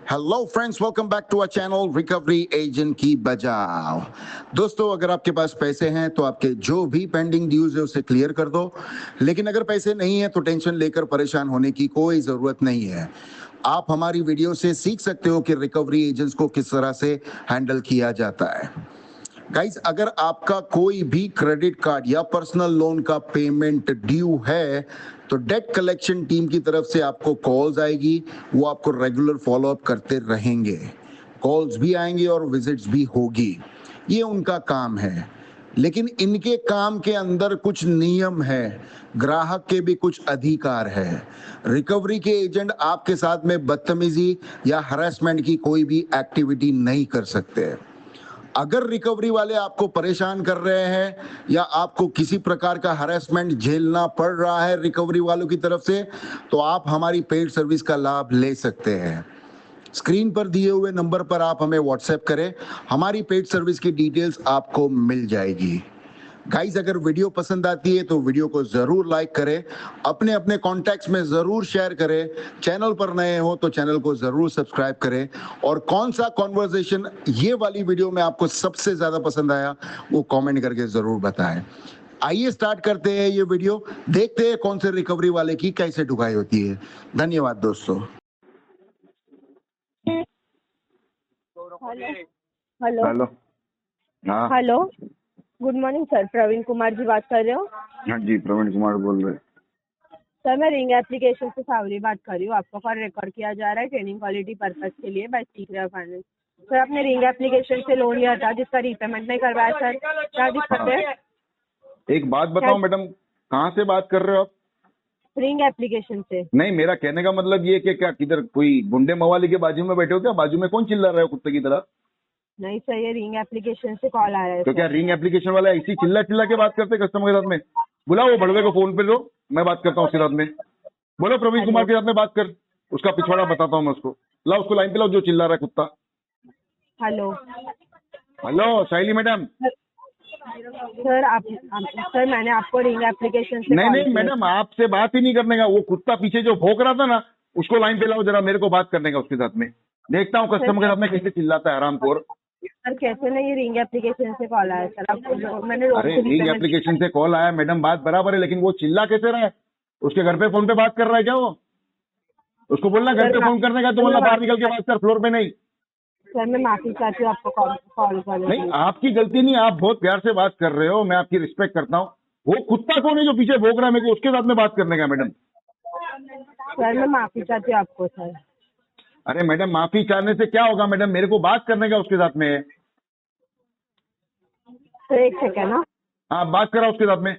Hello friends, welcome back to our channel recovery agent की बजाओ। दोस्तों, अगर आपके पास पैसे हैं तो आपके जो भी पेंडिंग ड्यूज है उसे क्लियर कर दो। लेकिन अगर पैसे नहीं है तो टेंशन लेकर परेशान होने की कोई जरूरत नहीं है। आप हमारी वीडियो से सीख सकते हो कि रिकवरी एजेंट्स को किस तरह से हैंडल किया जाता है। गाइस, अगर आपका कोई भी क्रेडिट कार्ड या पर्सनल लोन का पेमेंट ड्यू है तो डेट कलेक्शन टीम की तरफ से आपको कॉल्स आएगी। वो आपको रेगुलर फॉलोअप करते रहेंगे। कॉल्स भी आएंगे और विजिट्स भी होगी। ये उनका काम है। लेकिन इनके काम के अंदर कुछ नियम है। ग्राहक के भी कुछ अधिकार है। रिकवरी के एजेंट आपके साथ में बदतमीजी या हरासमेंट की कोई भी एक्टिविटी नहीं कर सकते। अगर रिकवरी वाले आपको परेशान कर रहे हैं या आपको किसी प्रकार का हरासमेंट झेलना पड़ रहा है रिकवरी वालों की तरफ से, तो आप हमारी पेड सर्विस का लाभ ले सकते हैं। स्क्रीन पर दिए हुए नंबर पर आप हमें व्हाट्सएप करें। हमारी पेड सर्विस की डिटेल्स आपको मिल जाएगी। गाइस, अगर वीडियो पसंद आती है तो वीडियो को जरूर लाइक करें, अपने अपने कॉन्टैक्ट्स में जरूर शेयर करें। चैनल पर नए हो तो चैनल को जरूर सब्सक्राइब करें। और कौन सा कॉन्वर्सेशन ये वाली वीडियो में आपको सबसे ज्यादा पसंद आया वो कमेंट करके जरूर बताएं। आइए स्टार्ट करते हैं ये वीडियो। देखते हैं कौन से रिकवरी वाले की कैसे ढुकाई होती है। धन्यवाद दोस्तों। Hello hello hello. हाँ hello. Good morning sir, Praveen Kumar ji बात कर रहे हो? हाँ जी, प्रवीण कुमार बोल रहे। सर, मैं रिंग एप्लीकेशन से सावरी बात कर रही हूँ। आपका कॉल रिकॉर्ड किया जा रहा है ट्रेनिंग क्वालिटी पर्पज के लिए बाय सीक्रेट फाइनेंस। सर, आपने रिंग एप्लीकेशन से लोन लिया था जिसका रीपेमेंट नहीं करवाया सर, क्या दिक्कत है? एक बात बताओ मैडम, कहाँ से बात कर रहे हो आप? रिंग एप्लीकेशन से। नहीं, मेरा कहने का मतलब ये कि क्या किधर कोई गुंडे मवाली के बाजू में बैठे हो क्या? बाजू में कौन चिल्ला रहा है कुत्ते की तरह? नहीं सर, ये रिंग एप्लीकेशन से कॉल आ रहा है तो क्या सर। रिंग एप्लीकेशन वाला ऐसी चिल्ला चिल्ला के बात करते कस्टमर के साथ में? बुलाओ वो बड़वे को फोन पे लो, मैं बात करता हूँ उसके साथ में। बोलो प्रवीण कुमार के साथ में बात कर, उसका पिछवाड़ा बताता हूँ मैं उसको। लाओ उसको लाइन पे लाओ जो चिल्ला रहा है कुत्ता। हेलो हेलो साइली मैडम। सर, सर मैंने आपको रिंग एप्लीकेशन से नहीं कॉल नहीं किया। मैडम, आपसे बात ही नहीं करने का। वो कुत्ता पीछे जो भौंक रहा था ना, उसको लाइन पे लाओ जरा, मेरे को बात करने का उसके साथ में। देखता हूँ कस्टमर के साथ में कैसे चिल्लाता है हरामखोर। सर कैसे नहीं, ये रिंग एप्लीकेशन से कॉल आया सर। आपको मैंने अरे रिंग एप्लीकेशन से कॉल आया मैडम, बात बराबर है, लेकिन वो चिल्ला कैसे रहा है? उसके घर पे फोन पे बात कर रहा है क्या वो? उसको बोलना घर पे फोन करने का, तो बोलना बाहर निकल के बात कर, फ्लोर पे नहीं। सर मैं माफी चाहती हूँ आपको कॉल करने नहीं, आपकी गलती नहीं, आप बहुत प्यार से बात कर रहे हो, मैं आपकी रिस्पेक्ट करता हूँ। वो कुत्ता कौन है जो पीछे भौंक रहा है मेरे को? उसके साथ में बात करने का मैडम। सर मैं माफी चाहती हूँ आपको सर। अरे मैडम, माफी चाहने से क्या होगा मैडम? मेरे को बात करने का उसके साथ में। सर एक सेकेंड ना। हाँ, बात करा उसके साथ में।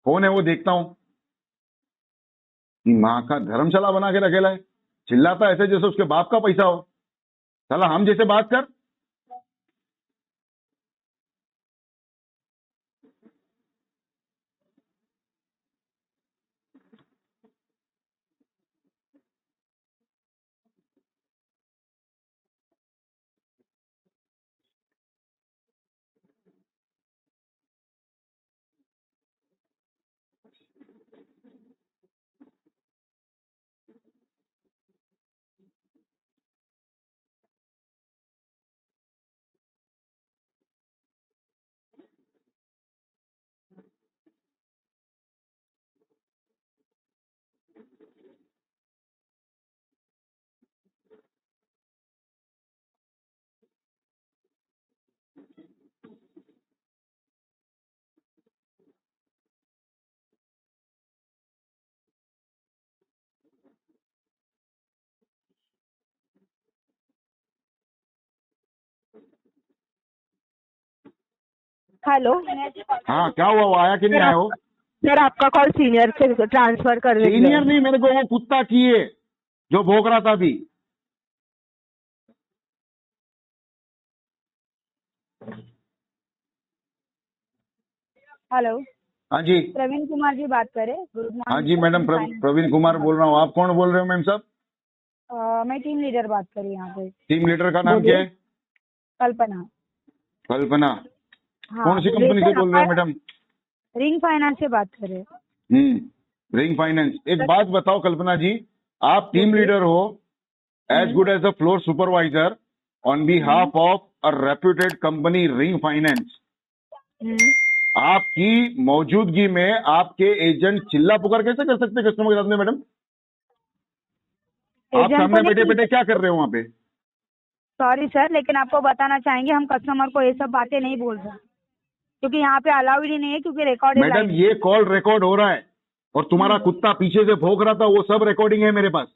कौन है वो देखता हूँ। माँ का धर्मशाला बना के रखेला है, चिल्लाता ऐसे जैसे उसके बाप का पैसा हो। साला हम जैसे बात कर। हेलो। हाँ, क्या हुआ? वो आया कि नहीं आया? वो सर आपका कॉल सीनियर से ट्रांसफर कर रही सीनियर नहीं, मेरे को वो कुत्ता किए जो भौंक रहा था अभी। हेलो, हाँ जी। प्रवीण कुमार जी बात करें। गुड हाँ मॉर्निंग जी मैडम, प्रवीण कुमार बोल रहा हूँ। आप कौन बोल रहे हो मैम साहब? मैं टीम लीडर बात कर रही हूँ यहाँ पे। टीम लीडर का नाम क्या है? कल्पना। कल्पना। हाँ, कौन सी कंपनी से बोल रहे हो मैडम? रिंग फाइनेंस से बात करें। Ring finance. एक बात बताओ कल्पना जी, आप टीम लीडर हो, as good as a floor supervisor on behalf of a reputed company Ring Finance. आपकी मौजूदगी में आपके एजेंट चिल्ला पुकार कैसे कर सकते हैं कस्टमर के साथ में मैडम? आप एजेंट सामने को बैठे नहीं, बैठे क्या कर रहे हो वहाँ पे? सॉरी सर, लेकिन आपको बताना चाहेंगे हम कस्टमर को ये सब बातें नहीं बोल सकते, क्योंकि यहाँ पे अलाउड ही नहीं है, क्योंकि रिकॉर्ड मैडम ये कॉल रिकॉर्ड हो रहा है और तुम्हारा कुत्ता पीछे से भौंक रहा था, वो सब रिकॉर्डिंग है मेरे पास।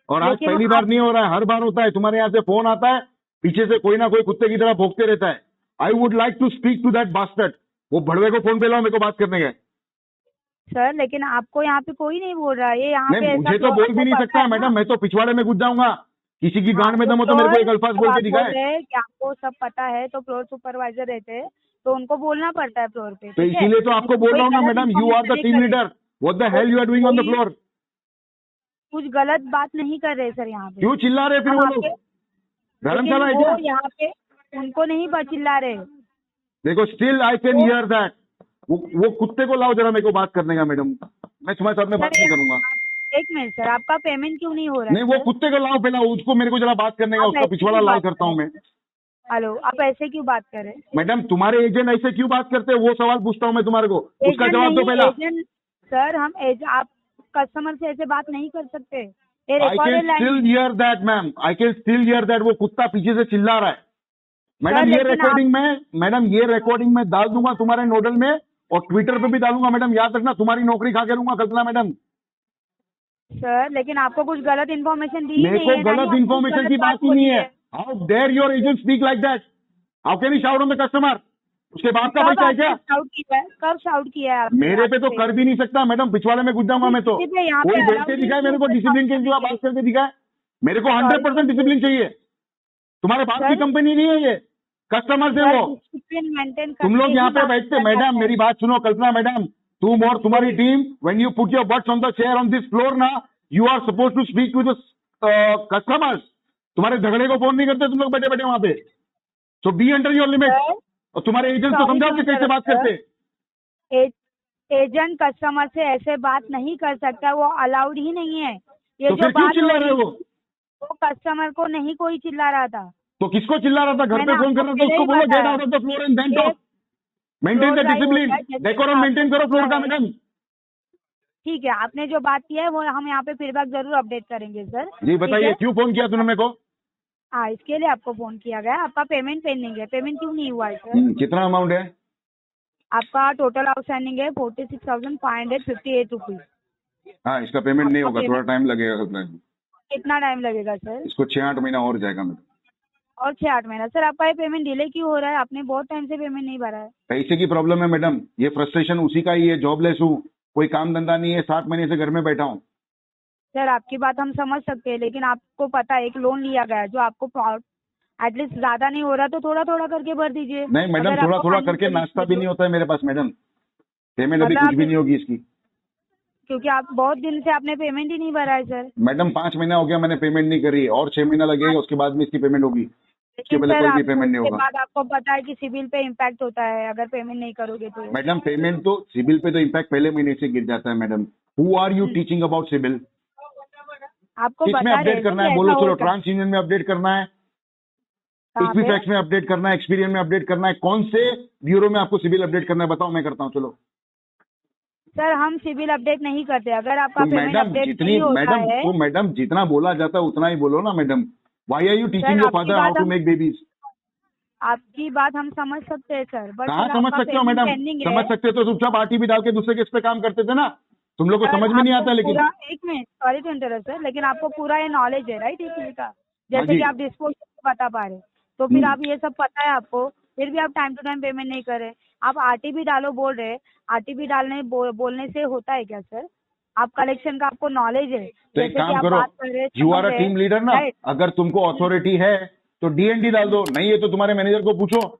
और आज लेकिन पहली बार नहीं हो रहा है, हर बार होता है। तुम्हारे यहाँ से फोन आता है, पीछे से कोई ना कोई कुत्ते की तरह भौंकते रहता है। I would like to speak to that bastard. वो भड़वे को फोन पे लाओ, मेरे को बात करने गए। सर, लेकिन आपको यहाँ पे कोई नहीं बोल रहा है, ये यहाँ पे नहीं, ऐसा मुझे तो फ्लोर बोल भी नहीं आपको सकता पता है मैडम, ना। मैं तो पिछवाड़े में घुस जाऊंगा। किसी की गांड में दम हो तो मेरे को एक अल्फाज बोल के आप दिखाए। बोल रहे हैं कि आपको सब पता है, तो फ्लोर सुपरवाइजर रहते हैं, तो उनको बोलना पड़ता है फ्लोर पे। तो ठीक है? इसीलिए तो आपको बोल रहा हूँ ना कोई मैडम, गलत you are the information team नहीं leader, what the hell you are doing on the कोई- फ्लोर। कुछ गलत बात नहीं कर रहे सर यहाँ पे। क्यों चिल्ला रहे फिर हम वो लोग? आपके- धर्मशाला है लेकिन क्या? वो यहाँ पे उनको नहीं चिल्ला रहे। देखो, still I can hear that. वो कुत्ते को लाओ जरा, मेरे को बात करने का मैडम। मैं तुम्हारे साथ में बात नहीं करूंगा। एक मिनट सर, आपका पेमेंट क्यों नहीं हो रहा है? नहीं, वो सर? कुत्ते को लाओ पहला, उसको मेरे को जरा बात करने का, आप उसका ऐसे पिछवाड़ा क्यों लाल बात करता हूँ मैं। हेलो, आप ऐसे क्यों बात कर रहे हैं? मैडम, तुम्हारे एजेंट ऐसे क्यों बात करते हैं, वो सवाल पूछता हूँ मैं तुम्हारे को, उसका जवाब दो पहला। सर, आप कस्टमर से ऐसे बात नहीं कर सकते। ये I recorded can still line. Here that ma'am, I can still here that. वो कुत्ता पीछे से चिल्ला रहा है मैडम। ये लेकिन रिकॉर्डिंग में मैडम, ये रिकॉर्डिंग में डाल दूंगा तुम्हारे नोडल में और ट्विटर पे भी डालूंगा मैडम। याद रखना, तुम्हारी नौकरी खा के लूंगा कल्पना मैडम। सर, लेकिन आपको कुछ गलत इन्फॉर्मेशन दी मेरे नहीं को है, ना ही गलत आपको इन्फॉर्मेशन गलत की बात ही बोली नहीं है। How dare your agent speak like that? How can you shout on the customer? उसके बाप का पैसा है क्या? कब शाउट किया है आपने? मेरे पे तो कर भी नहीं सकता मैडम, पिछवाड़े में घुस जाऊंगा मैं तो। किसी पे यहाँ पे कोई बैठ allowed के नहीं दिखाए मेरे को, है, डिसिप्लिन के खिलाफ बात करके दिखाए। मेरे को 100% डिसिप्लिन चाहिए। तुम्हारे बाप की सर- कंपनी नहीं है ये, कस्टमर से वो। डिसिप्लिन मेंटेन तुम लोग यहाँ पे बैठते, मैडम मेरी बात सुनो कल्पना मैडम, तुम और तुम्हारी team, when you put your butts on the chair on this floor ना, you are suppose to speak to the customers. तुम्हारे झगड़े को फोन नहीं करते तुम लोग बैठे बैठे वहां पे। सो बी अंडर योर लिमिट। और तुम्हारे एजेंट को समझाओ कि कैसे बात करते। एजेंट कस्टमर से ऐसे बात नहीं कर सकता, वो अलाउड ही नहीं है। ये तो जो फिर क्यों बात चिल्ला रहे हो? वो कस्टमर को नहीं कोई चिल्ला रहा था। तो किसको चिल्ला रहा था? घर पे मैंने फोन कर रहा था, आपको उसको बोलो पहले ही get out of the floor and then talk. Maintain the floor discipline, live होता है, डेकोरम मेंटेन करो फ्लोर का मैडम। ठीक है, आपने जो बात किया है वो हम यहाँ पे फीडबैक जरूर अपडेट करेंगे सर। जी बताइए, ठीक है? क्यों फोन किया तूने मेरे को? हाँ, इसके लिए आपको फोन किया गया। आपका पेमेंट पेंडिंग है। पेमेंट क्यों नहीं हुआ है सर? कितना अमाउंट है? आपका टोटल आउटस्टैंडिंग है 46,558 रुपीज। हाँ, इसका पेमेंट नहीं आपका होगा, थोड़ा टाइम लगेगा कल्पना। कितना टाइम लगेगा सर? इसको 6-8 महीना और जाएगा मैडम। और 6-8 महीना? सर, आपका ये पेमेंट डिले क्यों हो रहा है? आपने बहुत टाइम से पेमेंट नहीं भरा है। पैसे की प्रॉब्लम है मैडम, ये फ्रस्ट्रेशन उसी का ही है। जॉबलेस हूँ, कोई काम धंधा नहीं है, 7 महीने से घर में बैठा हूँ। सर, आपकी बात हम समझ सकते हैं, लेकिन आपको पता है एक लोन लिया गया है जो आपको एटलीस्ट ज्यादा नहीं हो रहा तो थोड़ा थोड़ा करके भर दीजिए। नहीं मैडम, अगर थोड़ा आपको थोड़ा फाइनेंस करके करनी नाश्ता है भी तो- नहीं होता है मेरे पास मैडम। पेमेंट अभी मतलब कुछ भी नहीं होगी इसकी। क्योंकि आप बहुत दिन से आपने पेमेंट ही नहीं भरा है सर। मैडम 5 महीना हो गया मैंने पेमेंट नहीं करी, और 6 महीना लगेगा, उसके बाद में इसकी पेमेंट होगी। इसके लेकिन पहले सर, कोई भी आपको पेमेंट नहीं उसके होगा। बाद आपको पता है कि सिबिल पे इम्पैक्ट होता है अगर पेमेंट नहीं करोगे तो। मैडम पेमेंट तो सिबिल पे तो इम्पैक्ट पहले महीने से गिर जाता है madam. Who are you teaching about CIBIL? आपको किसमें बता रहे अपडेट हैं करना कि है बोलो? ऐसा चलो, होता है। ट्रांस इंजन में अपडेट करना है, कहाँ पे? इक्विफैक्स में अपडेट करना है, एक्सपीरियन में अपडेट करना है, कौन से ब्यूरो में आपको सिबिल अपडेट करना है बताओ, मैं करता हूँ। चलो सर, हम सिबिल अपडेट नहीं करते। अगर आपका तो पेमेंट मैडम अपडेट जितनी नहीं होता मैडम है। तो मैडम जितना बोला जाता है उतना ही बोलो ना madam. Why are you teaching your आपकी फादर हाउ बात टू हम- मेक बेबीज? आपकी बात हम समझ सकते हैं सर, बट कहाँ समझ सकते हो मैडम? समझ सकते हो तो चुपचाप आरटी भी डाल के दूसरे केस पे काम करते थे ना। तुम लोग को समझ में नहीं आता लेकिन। एक minute, sorry to interrupt sir, लेकिन आपको पूरा ये नॉलेज है राइट इस चीज का? जैसे जी। कि आप डिस्पोजल बता पा रहे, तो फिर आप ये सब पता है आपको, फिर भी आप टाइम टू टाइम पेमेंट नहीं कर रहे। आप आरटीबी डालो बोल रहे, आरटीबी डालने बोलने से होता है क्या सर? आप कलेक्शन का आपको नॉलेज है, तो एक जैसे कि काम आप करो, बात कर रहे you are a team leader ना, right? अगर तुमको अथॉरिटी है तो डीएनडी डाल दो, नहीं है तो तुम्हारे मैनेजर को पूछो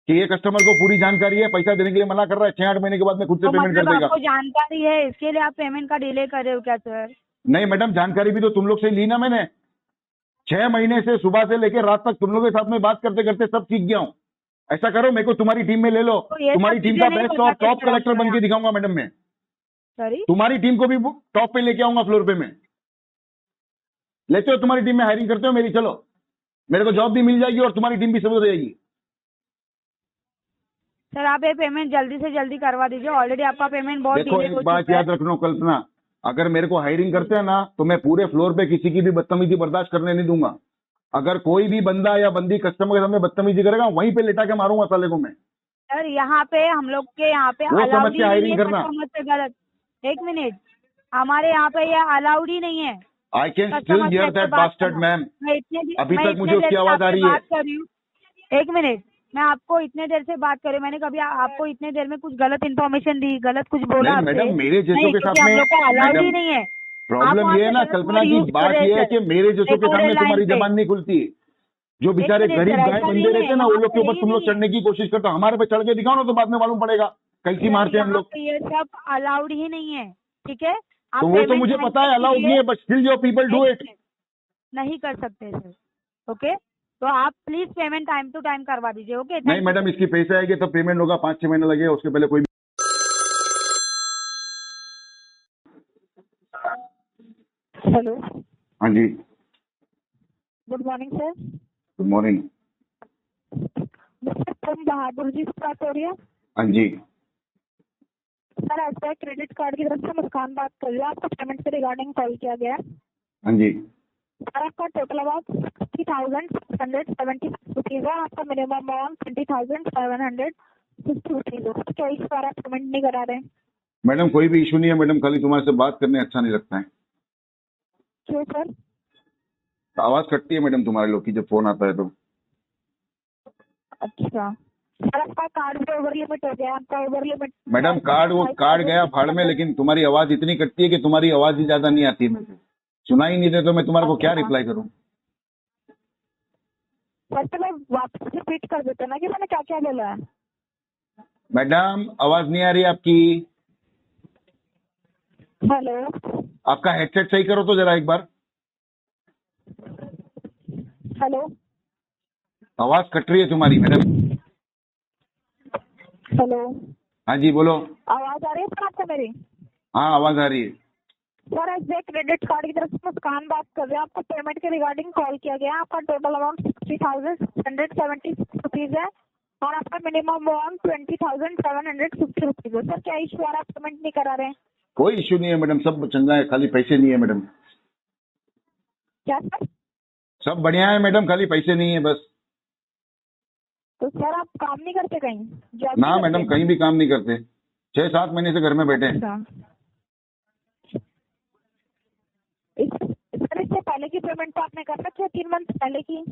कि ये कस्टमर को पूरी जानकारी है, पैसा देने के लिए मना कर रहा है, 6-8 महीने के बाद में खुद से तो पेमेंट कर मतलब देगा। आपको जानकारी है, इसके लिए आप पेमेंट का डिले कर रहे हो क्या सर? नहीं मैडम, जानकारी भी तो तुम लोग से ली ना मैंने। 6 महीने से सुबह से लेकर रात तक तुम लोगों के साथ में बात करते करते सब सीख गया हूँ। ऐसा करो, मेरे को तुम्हारी टीम में ले लो, तो ये सब तुम्हारी टीम चीजें का नहीं बेस्ट बताते टॉप सर कलेक्टर आपको बन के यहाँ। दिखाऊंगा मैडम मैं। सॉरी, तुम्हारी टीम को भी टॉप पे लेके आऊंगा फ्लोर पे मैं। लेते हो तुम्हारी टीम में हायरिंग करते हो मेरी, चलो मेरे को जॉब भी मिल जाएगी और तुम्हारी टीम भी सब हो जाएगी। सर आप ये पेमेंट जल्दी से जल्दी करवा दीजिए, ऑलरेडी आपका पेमेंट बहुत देखो डिले हो एक बात चुका है। याद रखना कल्पना, अगर मेरे को हायरिंग करते हैं ना तो मैं पूरे फ्लोर पे किसी की भी बदतमीजी बर्दाश्त करने नहीं दूंगा। अगर कोई भी बंदा या बंदी कस्टमर के सामने बदतमीजी करेगा वहीं पे लेटा के मारूंगा साले को मैं। सर यहाँ पे हम लोग के यहाँ पे वो समझ अलाउड के ही नहीं hiring है करना। कस्टमर से गलत। एक मिनट, हमारे यहाँ पे ये अलाउड ही नहीं है आई कैन स्टिल कस्टमर से हियर ऐसे दैट बात बास्टर्ड करना। मैम। मैं अभी तक मुझे इतने उसकी देर से आवाज आ आपसे रही है। बात कर रही हूँ। एक मिनट, मैं आपको इतने देर से बात कर रही हूँ, मैंने कभी आपको इतने देर में कुछ गलत इन्फॉर्मेशन दी, गलत कुछ बोला नहीं आपसे? मैडम, मेरे जैसों नहीं, के क्योंकि साथ हम में लोग को अलाउड ही मैडम नहीं है। प्रॉब्लम ये है ना कल्पना की, बात ये है कि मेरे जैसों के सामने तुम्हारी जबान नहीं खुलती। जो बेचारे मिनट गरीब सर, गाय ऐसा बंदे नहीं रहते है, हैं ना, वो यहाँ लोग के पे ऊपर ही तुम लोग नहीं है। चढ़ने की कोशिश करते हो। हमारे पे चढ़ के दिखाओ ना तो बाद में मालूम पड़ेगा कैसी मारते हैं हम यहाँ लोग। पे ये सब अलाउड ही नहीं है, ठीक है? आप तो वो तो पेमेंट मुझे टाइम पता पे है अलाउड कीजिए। नहीं है, but still your people do it. नहीं कर सकते सर, ओके? तो आप please payment time to time करवा दीजिए, ओके? नहीं मैडम, इसकी पैसे आएंगे तब पेमेंट होगा, 5-6 महीने लगेगा, उसके पहले कोई। हेलो, हाँ जी, good morning sir. Good morning. Mister Tum Bahadur ji से बात हो रही है? हाँ जी, सर एसबीआई क्रेडिट कार्ड की तरफ से मुस्कान बात कर रही हूँ। आपको पेमेंट से रिगार्डिंग कॉल किया गया है। हाँ जी। सर आपका टोटल अमाउंट 60,670 रुपीज है। आपका मिनिमम अमाउंट 20,750 रुपीज है। क्या इस बार आप पेमेंट नहीं करा रहे हैं? मैडम कोई भी इशू नहीं है मैडम, खाली तुम्हारे से बात करने अच्छा नहीं लगता है। क्यों सर? आवाज कटती है मैडम तुम्हारे लोग की जब फोन आता है तो। अच्छा सर, आपका कार्ड भी ओवर लिमिट हो गया। आपका ओवर लिमिट मैडम वो कार्ड गया फाड़ में, लेकिन तुम्हारी आवाज इतनी कटती है कि तुम्हारी आवाज ही ज्यादा नहीं आती है मुझे, सुनाई नहीं दे तो मैं तुम्हारे को क्या रिप्लाई करूं। सर चलो वापस रिपीट कर देते ना कि मैंने क्या क्या बोला है। मैडम आवाज नहीं आ रही आपकी। हेलो, आपका हेडसेट सही करो तो जरा एक बार। हेलो, आवाज कट रही है तुम्हारी मैडम। हेलो, हाँ जी बोलो। आवाज आ रही है सर आपको मेरी? हाँ आवाज आ रही है। सर एसबीआई क्रेडिट कार्ड की तरफ से मुस्कान बात कर रहे हैं। आपको पेमेंट के रिगार्डिंग कॉल किया गया है। आपका टोटल अमाउंट 60,670 रुपीज है और आपका मिनिमम अमाउंट 20,750 रुपीज है। सर क्या इस बार आप पेमेंट नहीं करा रहे हैं? कोई इशू नहीं है मैडम, सब चंगा है, खाली पैसे नहीं है मैडम। क्या सर? सब बढ़िया है मैडम, खाली पैसे नहीं है बस। तो सर आप काम नहीं करते कहीं? जॉब ना नहीं मैडम करते? कहीं भी काम नहीं करते, 6-7 महीने से घर में बैठे हैं। अच्छा। सर इससे पहले की पेमेंट तो आपने कर रखी है 3 मंथ पहले की?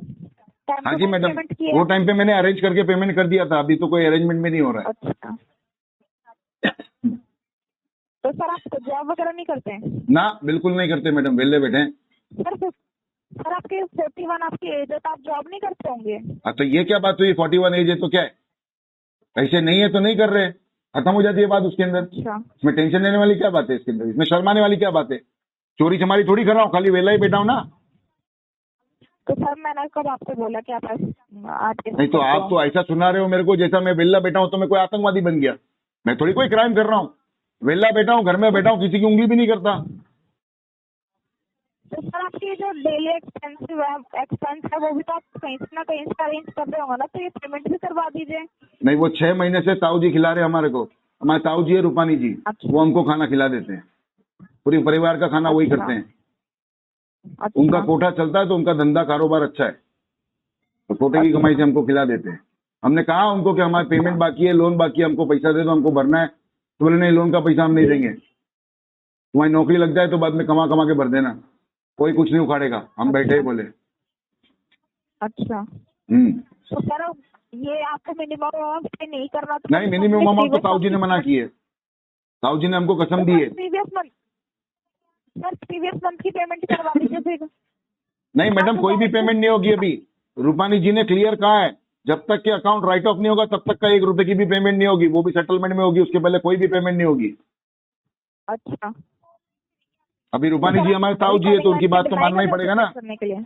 हाँ जी मैडम, पेमेंट की है? वो टाइम पे मैंने अरेंज करके पेमेंट कर दिया था, अभी तो कोई अरेंजमेंट में नहीं हो रहा है। अच्छा, तो सर आप जॉब वगैरह नहीं करते हैं? ना बिल्कुल नहीं करते मैडम, वेले बैठे हैं। सर आपके 41 आपकी एज है तो आप जॉब नहीं करते होंगे? हाँ तो ये क्या बात हुई, 41 एज है तो क्या है, पैसे नहीं है तो नहीं कर रहे, खत्म हो जाती है बात उसके अंदर। अच्छा, इसमें टेंशन लेने वाली क्या बात है, इसके अंदर इसमें शर्माने वाली क्या बात है। चोरी चमारी थोड़ी कर रहा हूँ, खाली वेला ही बैठा हूँ ना। तो सर मैंने कब आपको बोला कि आप आज नहीं तो आप तो ऐसा सुना रहे हो मेरे को जैसा मैं वेला बैठा हूँ तो मैं कोई आतंकवादी बन गया। मैं थोड़ी कोई क्राइम कर रहा हूँ, वेला बैठा हूँ, घर में बैठा हूँ, किसी की उंगली भी नहीं करता। तो सर आपकी जो डेली एक्सपेंस है वो भी तो आप कहीं से ना कहीं से अरेंज कर रहे होंगे ना, तो ये पेमेंट भी करवा दीजिए। नहीं वो 6 महीने से ताऊ जी खिला रहे हमारे को, हमारे ताऊ जी है रूपानी जी, अच्छा। वो हमको खाना खिला देते हैं, पूरी परिवार का खाना वही अच्छा। करते हैं। अच्छा। उनका कोठा चलता है तो उनका धंधा कारोबार अच्छा है, तो कोठे की कमाई से हमको खिला देते हैं। हमने कहा उनको कि हमारे पेमेंट बाकी है, लोन बाकी है, हमको पैसा दे दो, हमको भरना है। तो बोले नहीं, लोन का पैसा हम नहीं देंगे, तुम्हारी नौकरी लग जाए तो बाद में कमा कमा के भर देना, कोई कुछ नहीं उखाड़ेगा। हम बैठे ही बोले। अच्छा, हम्म। तो सर ये आपको मिनिमम अमाउंट पे नहीं करना तो नहीं मिनिमम अमाउंट तो ताऊ जी ने मना की है, ताऊ जी ने हमको कसम दी है। प्रीवियस मंथ की पेमेंट करवा दीजिए फिर। नहीं मैडम कोई भी पेमेंट नहीं होगी अभी, रूपानी जी ने क्लियर कहा है, जब तक के अकाउंट राइट ऑफ नहीं होगा तब तक का 1 रुपए की भी पेमेंट नहीं होगी, वो भी सेटलमेंट में होगी, उसके पहले कोई भी पेमेंट नहीं होगी। अच्छा, अभी रूपानी जी हमारे ताऊ जी है तो उनकी बात तो मानना ही पड़ेगा ना। करने के लिए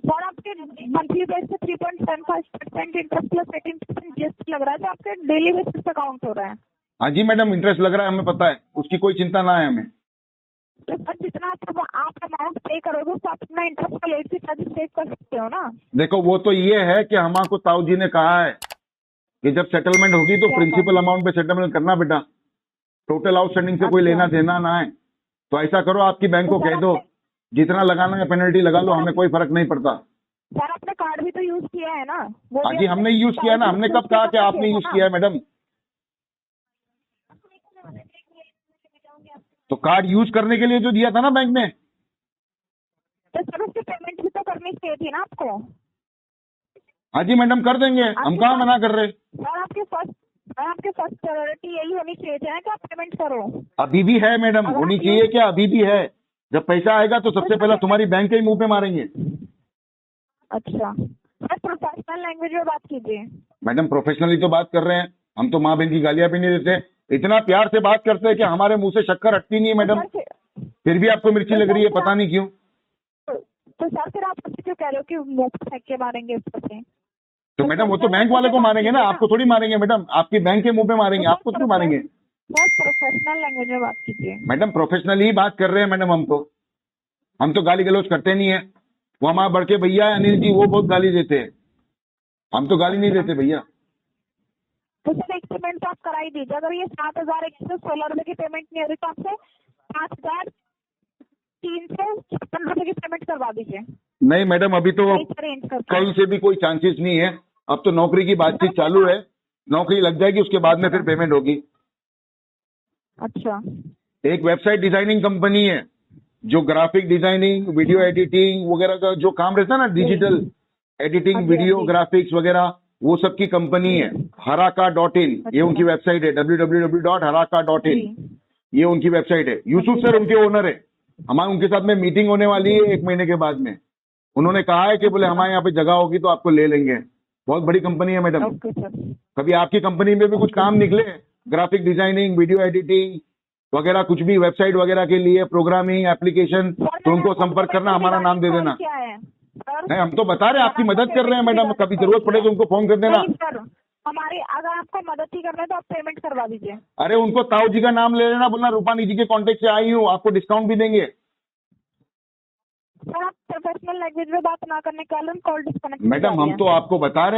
सर आपके मंथली बेस पे 3.75% इंटरेस्ट प्लस 18% जीएसटी लग रहा है, तो आपके डेली बेसिस पे काउंट हो रहा है। हाँ जी मैडम, इंटरेस्ट लग रहा है, हमें पता है, उसकी कोई चिंता ना है हमें। तो सर जितना आप अमाउंट पे करोगे तो आप अपना इंटरेस्ट का लेट फीस चार्जेस सेव कर सकते हो ना। देखो वो तो ये है कि हमको ताऊ जी ने कहा है कि जब सेटलमेंट होगी तो क्या प्रिंसिपल अमाउंट पे सेटलमेंट करना बेटा, टोटल आउटस्टैंडिंग से कोई अच्छा। लेना देना ना है। तो ऐसा करो, आपकी बैंक को तो सर कह दो जितना लगाना है पेनल्टी लगा लो, हमें कोई फर्क नहीं पड़ता। सर आपने कार्ड भी तो यूज किया है ना, वो हाँ भी जी, हमने यूज किया ना। हमने कब कहा कि आपने यूज किया है मैडम? तो कार्ड यूज करने के लिए जो दिया था ना बैंक ने। तो सर उसकी पेमेंट भी तो करनी चाहिए थी ना आपको। हाँ जी मैडम, कर देंगे, हम कहाँ मना कर रहे। सर आपके फर्स्ट प्रायोरिटी यही होनी चाहिए थी ना कि आप पेमेंट करो। अभी भी है मैडम, अब होनी आप चाहिए क्या? अभी भी है। जब पैसा आएगा तो सबसे पहला तुम्हारी बैंक के ही मुंह पे मारेंगे। अच्छा सर प्रोफेशनल लैंग्वेज में बात कीजिए। मैडम प्रोफेशनली तो बात कर रहे हैं, हम तो माँ बहन की गालियां भी नहीं देते, इतना प्यार से बात करते हैं कि हमारे मुंह से शक्कर हटती नहीं है मैडम। फिर भी आपको मिर्ची लग रही है, पता नहीं क्यों। तो सर फिर आप मुझसे क्यों कह रहे हो कि मुंह पे फेंक के मारेंगे इस पर से? तो मैडम वो तो बैंक वाले को मारेंगे ना, आपको थोड़ी मारेंगे मैडम। आपकी बैंक के मुंह पे मारेंगे, आपको क्यों मारेंगे? सर प्रोफेशनल लैंग्वेज में बात कीजिए। मैडम प्रोफेशनली ही बात कर रहे हैं मैडम। हम तो गाली गलौज करते नहीं है। वो हमारे बड़के भैया अनिल जी, वो बहुत गाली देते हैं, हम तो गाली नहीं देते भैया। तो सर एक पेमेंट तो आप करा ही दीजिए। अगर ये 7,116 रुपए की पेमेंट नहीं हो रही तो आपसे 5,356 रुपए की पेमेंट करवा दीजिए। नहीं मैडम, अभी तो कहीं से अरेंज करके। कहीं से भी कोई चांसेस नहीं है। अब तो नौकरी की बातचीत चालू है, नौकरी लग जाएगी उसके बाद में फिर पेमेंट होगी। अच्छा एक वेबसाइट डिजाइनिंग कंपनी है जो ग्राफिक डिजाइनिंग, वीडियो एडिटिंग वगैरह का जो काम रहता है ना, डिजिटल एडिटिंग, हाँ जी, वीडियो हाँ जी। ग्राफिक्स वगैरह, वो सब की कंपनी है। हराका.in ये उनकी वेबसाइट है, www.haraka.in ये उनकी वेबसाइट है। यूसुफ सर उनके ओनर है। हमारे उनके साथ में मीटिंग होने वाली है 1 महीने के बाद में। उन्होंने कहा है कि बोले हमारे यहाँ पे जगह होगी तो आपको ले लेंगे। बहुत बड़ी कंपनी है मैडम। Okay sir. कभी आपकी कंपनी में भी कुछ काम निकले, ग्राफिक डिजाइनिंग, वीडियो एडिटिंग वगैरह, कुछ भी वेबसाइट वगैरह के लिए, प्रोग्रामिंग एप्लीकेशन, तो उनको संपर्क करना, हमारा नाम दे देना। क्या है सर? नहीं, हम तो बता रहे हैं, आपकी मदद कर रहे हैं मैडम। कभी जरूरत पड़े तो उनको फोन कर देना। नहीं सर, हमारी अगर आपको मदद ही करना है तो आप पेमेंट करवा दीजिए। अरे उनको ताऊ जी का नाम ले लेना, बोलना रूपानी जी के कांटेक्ट से आई हूँ, आपको डिस्काउंट भी देंगे। सर आप प्रोफेशनल लैंग्वेज में बात ना करने के कारण कॉल डिस्कनेक्ट। मैडम हम तो आपको बता रहे हैं